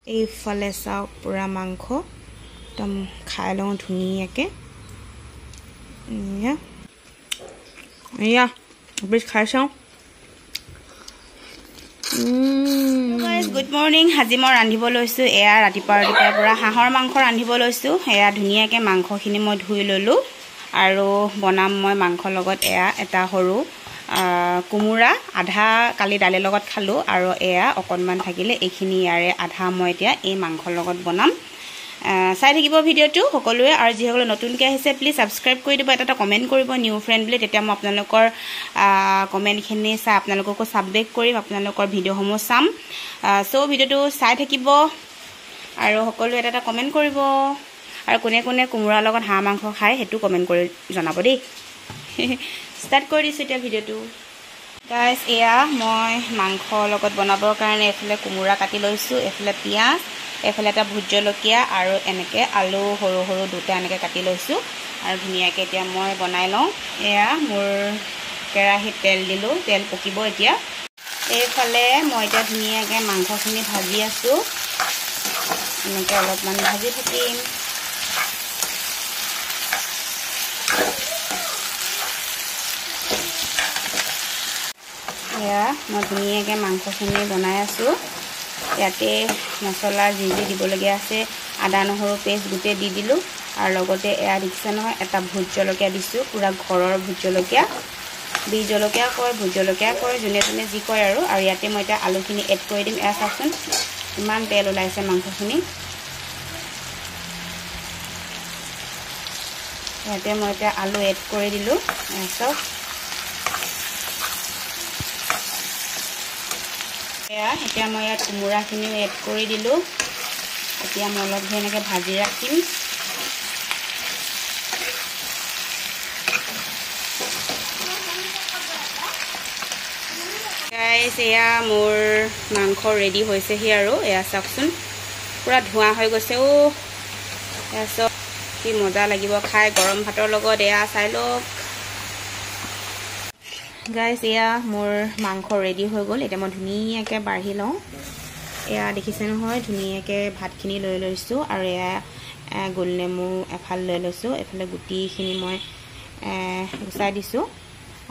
এইফালে চাওক পুৰা মাংস একদম খাই লওঁ ধুনীয়াকৈ এয়া বেছ খাই চাওঁ গুড মৰ্ণিং আজি মই ৰান্ধিব লৈছোঁ এয়া ৰাতিপুৱাৰ পৰা হাঁহৰ মাংস ৰান্ধিব লৈছোঁ এয়া ধুনীয়াকৈ মাংসখিনি মই ধুই ল'লোঁ আৰু বনাম মই মাংসৰ লগত এয়া এটা সৰু কোমোৰা আধা কালি দালিৰ লগত খালোঁ আৰু এয়া অকণমান থাকিলে এইখিনি ইয়াৰে আধা মই এতিয়া এই মাংসৰ লগত বনাম চাই থাকিব ভিডিঅ'টো সকলোৱে আৰু যিসকলে নতুনকৈ আহিছে প্লিজ ছাবস্ক্ৰাইব কৰি দিব এটা কমেণ্ট কৰিব নিউ ফ্ৰেণ্ড বুলি তেতিয়া মই আপোনালোকৰ কমেণ্টখিনি চাই আপোনালোককো ছাববেক কৰিম আপোনালোকৰ ভিডিঅ'সমূহ চাম চ' ভিডিঅ'টো চাই থাকিব আৰু সকলোৱে এটা কমেণ্ট কৰিব আৰু কোনে কোনে কোমোৰাৰ লগত হাঁহ মাংস খায় সেইটো কমেণ্ট কৰি জনাব দেই ষ্টাৰ্ট কৰি দিছোঁ এতিয়া ভিডিঅ'টো গাইজ এয়া মই মাংসৰ লগত বনাবৰ কাৰণে এইফালে কোমোৰা কাটি লৈছোঁ এইফালে পিঁয়াজ এইফালে এটা ভোট জলকীয়া আৰু এনেকৈ আলু সৰু সৰু দুটা এনেকৈ কাটি লৈছোঁ আৰু ধুনীয়াকৈ এতিয়া মই বনাই লওঁ এয়া মোৰ কেৰাহীত তেল দিলোঁ তেল পকিব এতিয়া এইফালে মই এতিয়া ধুনীয়াকৈ মাংসখিনি ভাজি আছোঁ এনেকৈ অলপমান ভাজি থাকিম এয়া মই ধুনীয়াকৈ মাংসখিনি বনাই আছোঁ ইয়াতে মছলা যি দিবলগীয়া আছে আদা নহৰু পেষ্ট গোটেই দি দিলোঁ আৰু লগতে এয়া দেখিছে নহয় এটা ভোট জলকীয়া দিছোঁ পূৰা ঘৰৰ ভোট জলকীয়া বি জলকীয়া কয় ভোট জলকীয়া কয় যোনে যোনে যি কয় আৰু ইয়াতে মই এতিয়া আলুখিনি এড কৰি দিম এয়া চাওকচোন ইমান তেল ওলাইছে মাংসখিনি ইয়াতে মই এতিয়া আলু এড কৰি দিলোঁ চাওক এতিয়া মই ইয়াত কোমোৰাখিনিও এড কৰি দিলোঁ এতিয়া মই অলপ এনেকৈ ভাজি ৰাখিম গাইজ এয়া মোৰ মাংস ৰেডি হৈছেহি আৰু এয়া চাওকচোন পূৰা ধোঁৱা হৈ গৈছে এয়া চব কি মজা লাগিব খাই গৰম ভাতৰ লগত এয়া চাই লওক গাইজ এয়া মোৰ মাংস ৰেডি হৈ গ'ল এতিয়া মই ধুনীয়াকৈ বাঢ়ি লওঁ এয়া দেখিছে নহয় ধুনীয়াকৈ ভাতখিনি লৈ লৈছোঁ আৰু এয়া গোল নেমু এফাল লৈ লৈছোঁ এইফালে গুটিখিনি মই গুচাই দিছোঁ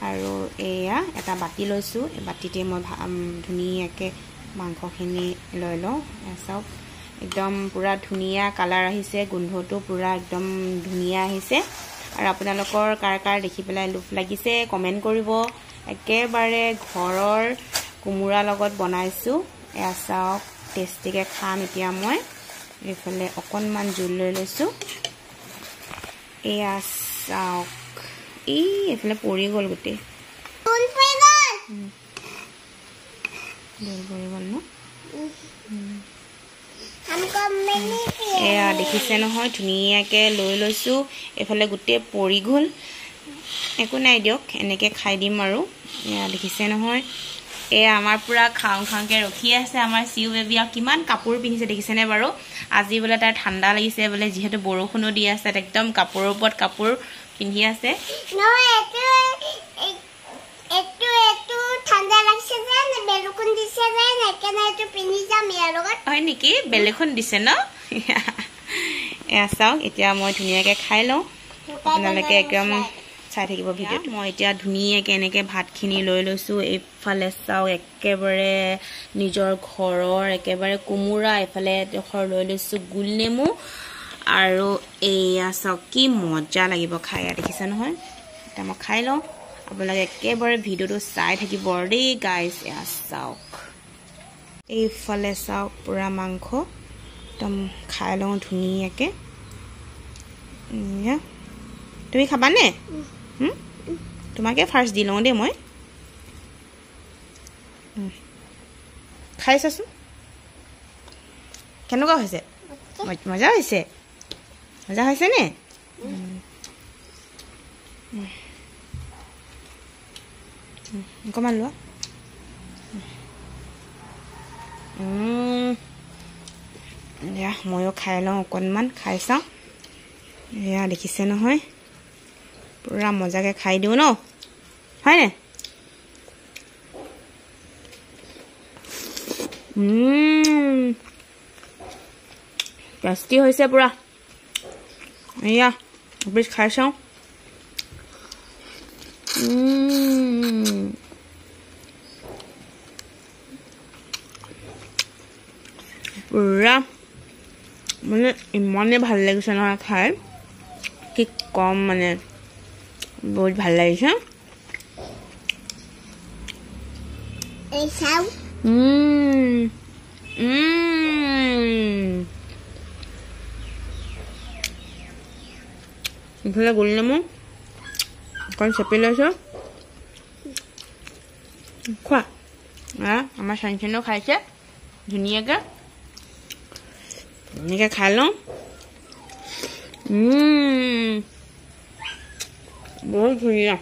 আৰু এয়া এটা বাতি লৈছোঁ এই বাতিতে মই ধুনীয়াকৈ মাংসখিনি লৈ লওঁ চাওক একদম পূৰা ধুনীয়া কালাৰ আহিছে গোন্ধটো পূৰা একদম ধুনীয়া আহিছে আৰু আপোনালোকৰ কাৰ কাৰ দেখি পেলাই লোভ লাগিছে কমেণ্ট কৰিব একেবাৰে ঘৰৰ কোমোৰাৰ লগত বনাইছোঁ এয়া চাওক টেষ্টিকৈ খাম এতিয়া মই এইফালে অকণমান জোল লৈ লৈছোঁ এয়া চাওক এইফালে পৰি গ'ল গোটেই জোল পৰি গ'ল ন এয়া দেখিছে নহয় ধুনীয়াকৈ লৈ লৈছোঁ এইফালে গোটেই পৰি গ'ল একো নাই দিয়ক এনেকৈ খাই দিম আৰু এয়া দেখিছে নহয় এয়া আমাৰ পূৰা খাওঁ খাওঁকৈ ৰখি আছে আমাৰ চিউ বেবী আৰু কিমান কাপোৰ পিন্ধিছে দেখিছেনে বাৰু আজি বোলে তাৰ ঠাণ্ডা লাগিছে বোলে যিহেতু বৰষুণো দি আছে একদম কাপোৰৰ ওপৰত কাপোৰ পিন্ধি আছে হয় নেকি বেলেগখন দিছে ন এয়া চাওক এতিয়া মই ধুনীয়াকৈ খাই লওঁ আপোনালোকে একদম চাই থাকিব ভিডিঅ'ত মই এতিয়া ধুনীয়াকৈ এনেকৈ ভাতখিনি লৈ লৈছোঁ এইফালে চাওক একেবাৰে নিজৰ ঘৰৰ একেবাৰে কোমোৰা এইফালে এডোখৰ লৈ লৈছোঁ গোল নেমু আৰু এয়া চাওক কি মজা লাগিব খাই দেখিছে নহয় এতিয়া মই খাই লওঁ আপোনালোকে একেবাৰে ভিডিঅ'টো চাই থাকিব দেই গাইজ এয়া চাওক এইফালে চাওক পূৰা মাংস একদম খাই লওঁ ধুনীয়াকৈ তুমি খাবানে তোমাকে ফাৰ্ষ্ট দি লওঁ দেই মই খাই চাচোন কেনেকুৱা হৈছে মজা হৈছে মজা হৈছেনে অকণমান লোৱা এয়া ময়ো খাই লওঁ অকণমান খাই চাওঁ এয়া দেখিছে নহয় পূৰা মজাকৈ খাই দিওঁ ন হয়নে টেষ্টি হৈছে পুৰা এয়া বিশ খাই চাওঁ পুৰা মানে ইমানে ভাল লাগিছে নহয় খাই কি কম মানে বহুত ভাল লাগিছে এই চাও ইফালে গোল নেমু অকণ চেপি লৈছোঁ খোৱা আমাৰ চাঞ্চনেও খাইছে ধুনীয়াকৈ এনেকৈ খাই লওঁ বহুত ধুনীয়া